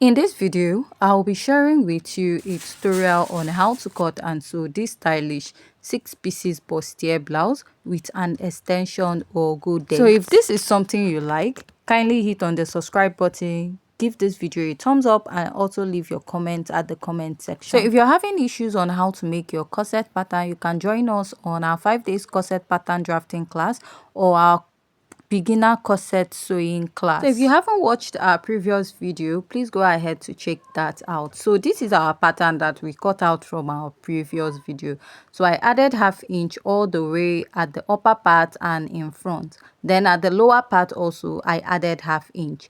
In this video, I'll be sharing with you a tutorial on how to cut and sew this stylish 6 pieces bustier blouse with an extension or godet. So if this is something you like, kindly hit on the subscribe button, give this video a thumbs up, and also leave your comment at the comment section. So if you're having issues on how to make your corset pattern, you can join us on our 5 days corset pattern drafting class or our beginner corset sewing class. So if you haven't watched our previous video, please go ahead to check that out. So this is our pattern that we cut out from our previous video. So I added ½ inch all the way at the upper part and in front. Then at the lower part also I added ½ inch.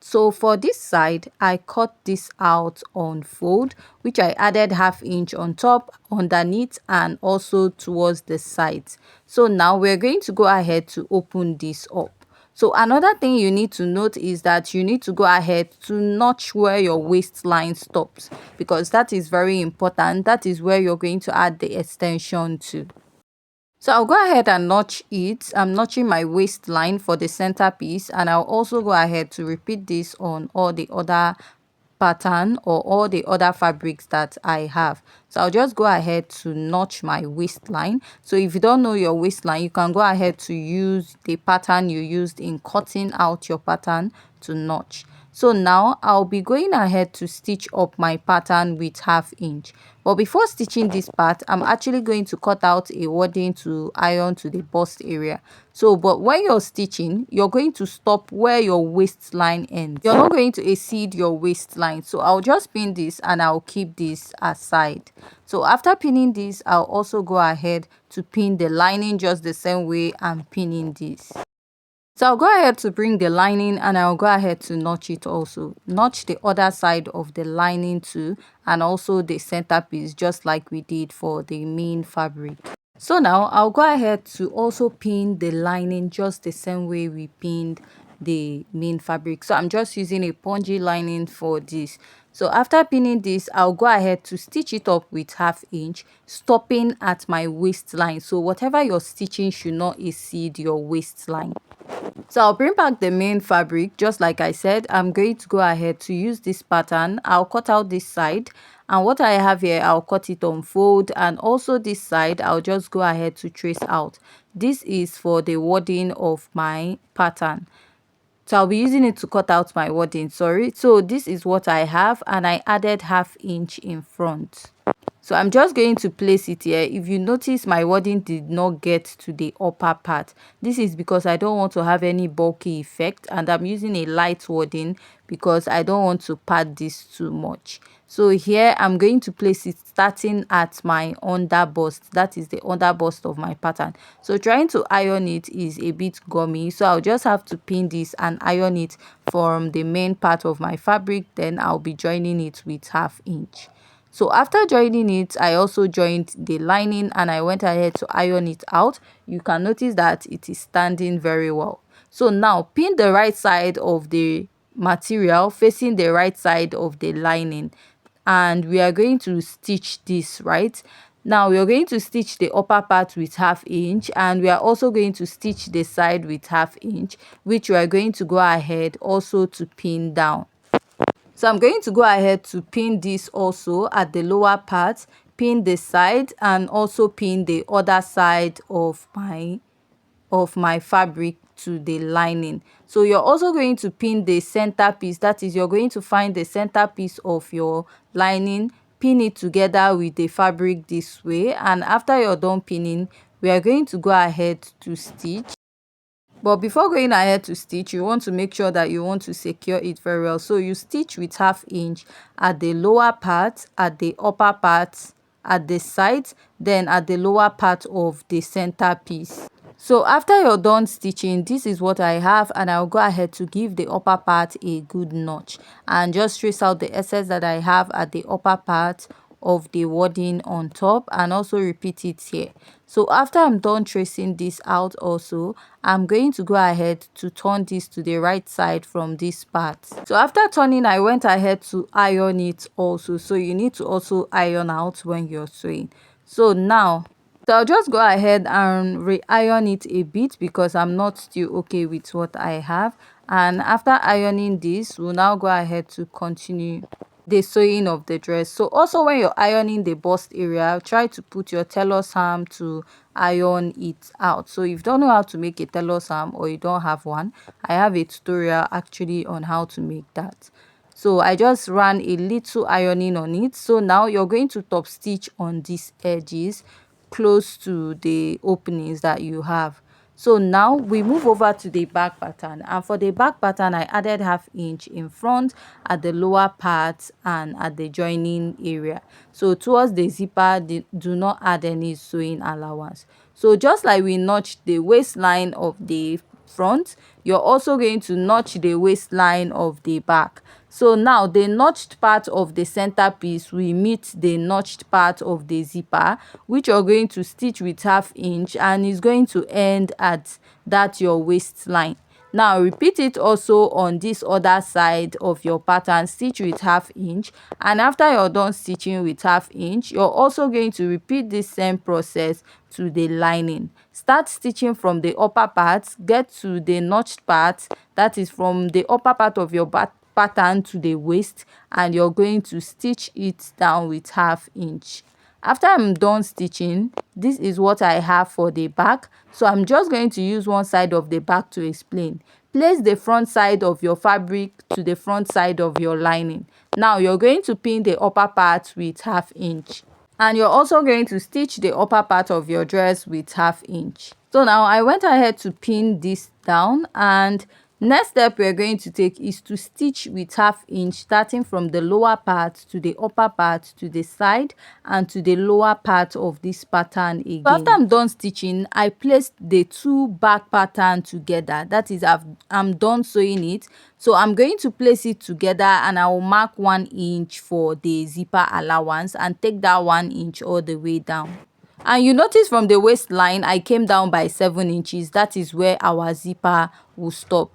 So for this side, I cut this out on fold, which I added ½ inch on top, underneath, and also towards the sides. So now we're going to go ahead to open this up. So another thing you need to note is that you need to go ahead to notch where your waistline stops, because that is very important. That is where you're going to add the extension to. So I'll go ahead and notch it. I'm notching my waistline for the center piece, and I'll also go ahead to repeat this on all the other pattern or all the other fabrics that I have. So I'll just go ahead to notch my waistline. So if you don't know your waistline, you can go ahead to use the pattern you used in cutting out your pattern to notch. So now I'll be going ahead to stitch up my pattern with ½ inch. But before stitching this part, I'm actually going to cut out a wadding to iron to the bust area. So but when you're stitching, you're going to stop where your waistline ends. You're not going to exceed your waistline. So I'll just pin this and I'll keep this aside. So after pinning this, I'll also go ahead to pin the lining just the same way I'm pinning this. So I'll go ahead to bring the lining and I'll go ahead to notch it also. Notch the other side of the lining too, and also the center piece, just like we did for the main fabric. So now I'll go ahead to also pin the lining just the same way we pinned the main fabric. So I'm just using a pongee lining for this. So after pinning this, I'll go ahead to stitch it up with ½ inch, stopping at my waistline. So whatever you're stitching should not exceed your waistline. So I'll bring back the main fabric. Just like I said, I'm going to go ahead to use this pattern. I'll cut out this side, and what I have here, I'll cut it on fold, and also this side I'll just go ahead to trace out. This is for the wadding of my pattern. So I'll be using it to cut out my wadding, sorry. So this is what I have, and I added ½ inch in front. So I'm just going to place it here. If you notice, my wadding did not get to the upper part. This is because I don't want to have any bulky effect, and I'm using a light wadding because I don't want to pad this too much. So here I'm going to place it starting at my under bust. That is the under bust of my pattern. So trying to iron it is a bit gummy, so I'll just have to pin this and iron it from the main part of my fabric. Then I'll be joining it with ½ inch. So after joining it, I also joined the lining and I went ahead to iron it out. You can notice that it is standing very well. So now pin the right side of the material facing the right side of the lining, and we are going to stitch this right. Now we are going to stitch the upper part with ½ inch, and we are also going to stitch the side with ½ inch, which we are going to go ahead also to pin down. So I'm going to go ahead to pin this also at the lower part, pin the side, and also pin the other side of my fabric to the lining. So you're also going to pin the center piece. That is, you're going to find the center piece of your lining, pin it together with the fabric this way, and after you're done pinning, we are going to go ahead to stitch. But before going ahead to stitch, you want to make sure that you want to secure it very well. So you stitch with ½ inch at the lower part, at the upper part, at the sides, then at the lower part of the center piece. So after you're done stitching, this is what I have, and I'll go ahead to give the upper part a good notch and just trace out the excess that I have at the upper part of the wadding on top, and also repeat it here. So after I'm done tracing this out also, I'm going to go ahead to turn this to the right side from this part. So after turning, I went ahead to iron it also. So you need to also iron out when you're sewing. So now, so I'll just go ahead and re-iron it a bit because I'm not still okay with what I have. And after ironing this, we'll now go ahead to continue the sewing of the dress. So also when you're ironing the bust area, try to put your tailor's ham to iron it out. So if you don't know how to make a tailor's ham or you don't have one, I have a tutorial actually on how to make that. So I just ran a little ironing on it. So now you're going to top stitch on these edges close to the openings that you have. So now we move over to the back pattern, and for the back pattern I added ½ inch in front, at the lower part, and at the joining area. So towards the zipper, do not add any sewing allowance. So just like we notched the waistline of the front, you're also going to notch the waistline of the back. So now the notched part of the center piece will meet the notched part of the zipper, which you're going to stitch with ½ inch, and is going to end at that your waistline. Now repeat it also on this other side of your pattern, stitch with ½ inch, and after you're done stitching with ½ inch, you're also going to repeat this same process to the lining. Start stitching from the upper part, get to the notched part, that is from the upper part of your pattern to the waist, and you're going to stitch it down with ½ inch. After I'm done stitching, this is what I have for the back. So I'm just going to use one side of the back to explain. Place the front side of your fabric to the front side of your lining. Now you're going to pin the upper part with ½ inch. And you're also going to stitch the upper part of your dress with ½ inch. So now I went ahead to pin this down, and next step we're going to take is to stitch with ½ inch, starting from the lower part to the upper part to the side and to the lower part of this pattern again. So after I'm done stitching, I placed the two back pattern together. That is, I'm done sewing it. So I'm going to place it together, and I will mark 1 inch for the zipper allowance and take that 1 inch all the way down. And you notice from the waistline I came down by 7 inches. That is where our zipper will stop.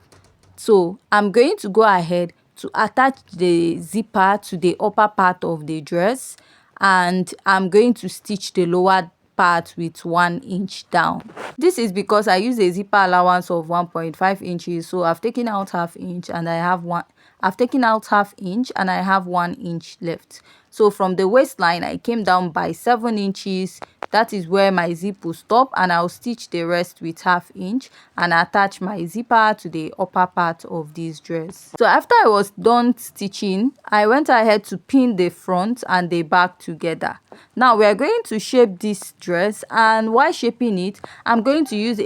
So I'm going to go ahead to attach the zipper to the upper part of the dress, and I'm going to stitch the lower part with 1 inch down. This is because I use a zipper allowance of 1.5 inches. So I've taken out ½ inch, and I've taken out ½ inch, and I have 1 inch left. So from the waistline I came down by 7 inches. That is where my zip will stop, and I'll stitch the rest with ½ inch and attach my zipper to the upper part of this dress. So after I was done stitching, I went ahead to pin the front and the back together. Now we are going to shape this dress, and while shaping it, I'm going to use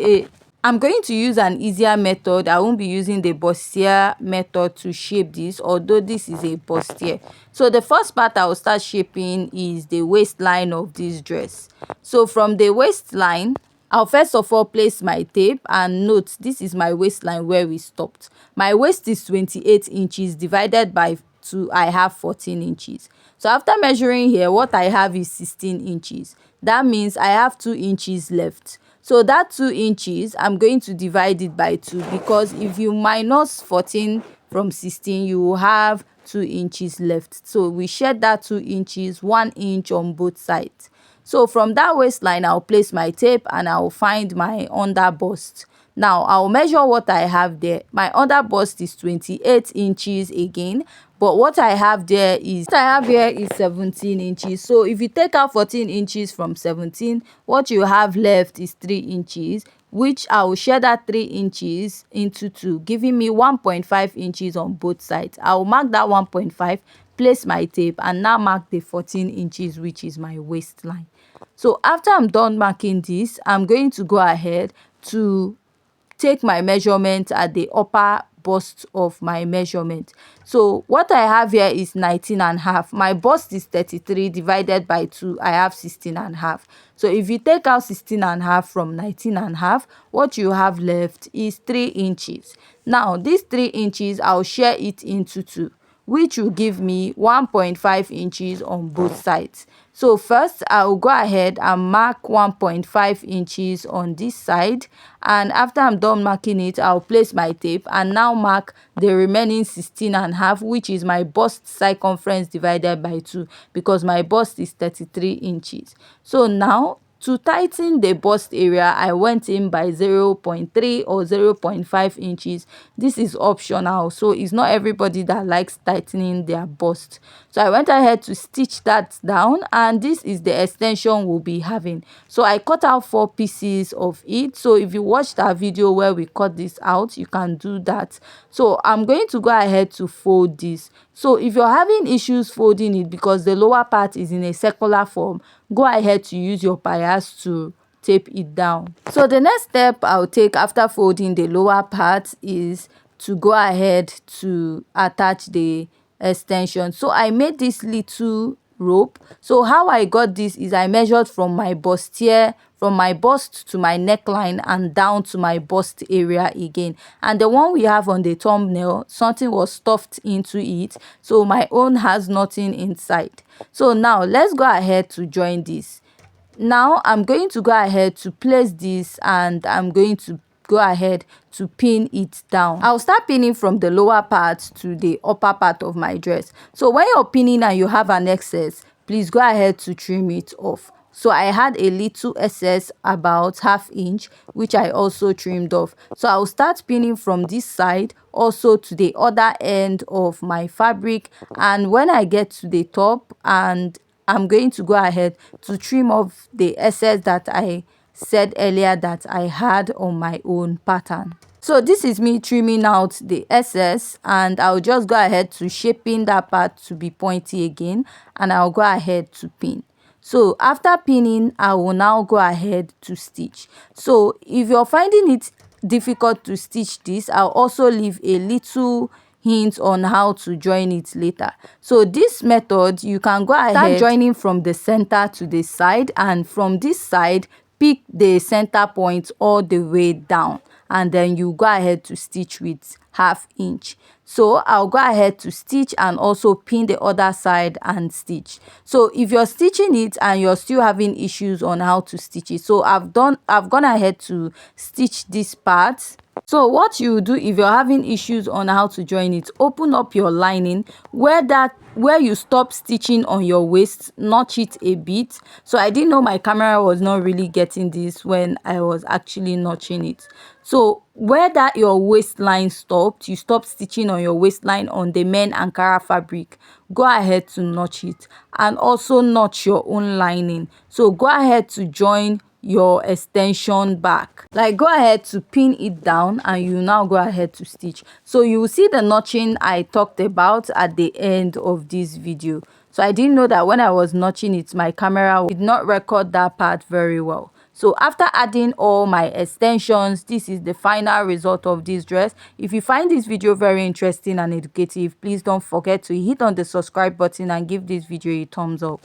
an easier method. I won't be using the bustier method to shape this, although this is a bustier. So the first part I will start shaping is the waistline of this dress. So from the waistline, I'll first of all place my tape, and note this is my waistline where we stopped. My waist is 28 inches divided by 2, I have 14 inches. So after measuring here, what I have is 16 inches. That means I have 2 inches left. So that 2 inches, I'm going to divide it by 2, because if you minus 14 from 16, you will have 2 inches left. So we shed that 2 inches, 1 inch on both sides. So from that waistline, I'll place my tape, and I'll find my under bust. Now I'll measure what I have there. My under bust is 28 inches again, but what I have here is 17 inches. So if you take out 14 inches from 17, what you have left is 3 inches, which I will share that 3 inches into 2, giving me 1.5 inches on both sides. I will mark that 1.5, place my tape, and now mark the 14 inches, which is my waistline. So after I'm done marking this, I'm going to go ahead to take my measurement at the upper bust of my measurement. So what I have here is 19.5. My bust is 33 divided by 2. I have 16.5. So if you take out 16.5 from 19.5, what you have left is 3 inches. Now these 3 inches, I'll share it into 2, which will give me 1.5 inches on both sides. So first I will go ahead and mark 1.5 inches on this side, and after I'm done marking it, I'll place my tape and now mark the remaining 16.5, which is my bust circumference divided by 2, because my bust is 33 inches. So now To tighten the bust area, I went in by 0.3 or 0.5 inches. This is optional, so it's not everybody that likes tightening their bust. So I went ahead to stitch that down, and this is the extension we'll be having. So I cut out 4 pieces of it. So if you watched our video where we cut this out, you can do that. So I'm going to go ahead to fold this. So if you're having issues folding it because the lower part is in a circular form, go ahead to use your pliers to tape it down. So the next step I'll take after folding the lower part is to go ahead to attach the extension. So I made this little rope. So how I got this is I measured from my bustier, from my bust to my neckline and down to my bust area again. And the one we have on the thumbnail, something was stuffed into it, so my own has nothing inside. So now let's go ahead to join this. Now I'm going to go ahead to place this, and I'm going to go ahead to pin it down. I'll start pinning from the lower part to the upper part of my dress. So when you're pinning and you have an excess, please go ahead to trim it off. So I had a little excess, about ½ inch, which I also trimmed off. So I'll start pinning from this side also to the other end of my fabric, and when I get to the top, and I'm going to go ahead to trim off the excess that I said earlier that I had on my own pattern. So this is me trimming out the excess, and I'll just go ahead to shaping that part to be pointy again, and I'll go ahead to pin. So after pinning, I will now go ahead to stitch. So if you're finding it difficult to stitch this, I'll also leave a little hint on how to join it later. So this method, you can go ahead start joining from the center to the side, and from this side pick the center point all the way down, and then you go ahead to stitch with ½ inch. So I'll go ahead to stitch and also pin the other side and stitch. So if you're stitching it and you're still having issues on how to stitch it, so I've gone ahead to stitch this part. So what you do if you're having issues on how to join it, open up your lining where you stop stitching on your waist, notch it a bit. So I didn't know my camera was not really getting this when I was actually notching it. So where that your waistline stopped, you stop stitching on your waistline on the men Ankara fabric, go ahead to notch it, and also notch your own lining. So go ahead to join your extension back, like go ahead to pin it down, and you now go ahead to stitch. So you will see the notching I talked about at the end of this video. So I didn't know that when I was notching it, my camera did not record that part very well. So after adding all my extensions, this is the final result of this dress. If you find this video very interesting and educative, please don't forget to hit on the subscribe button and give this video a thumbs up.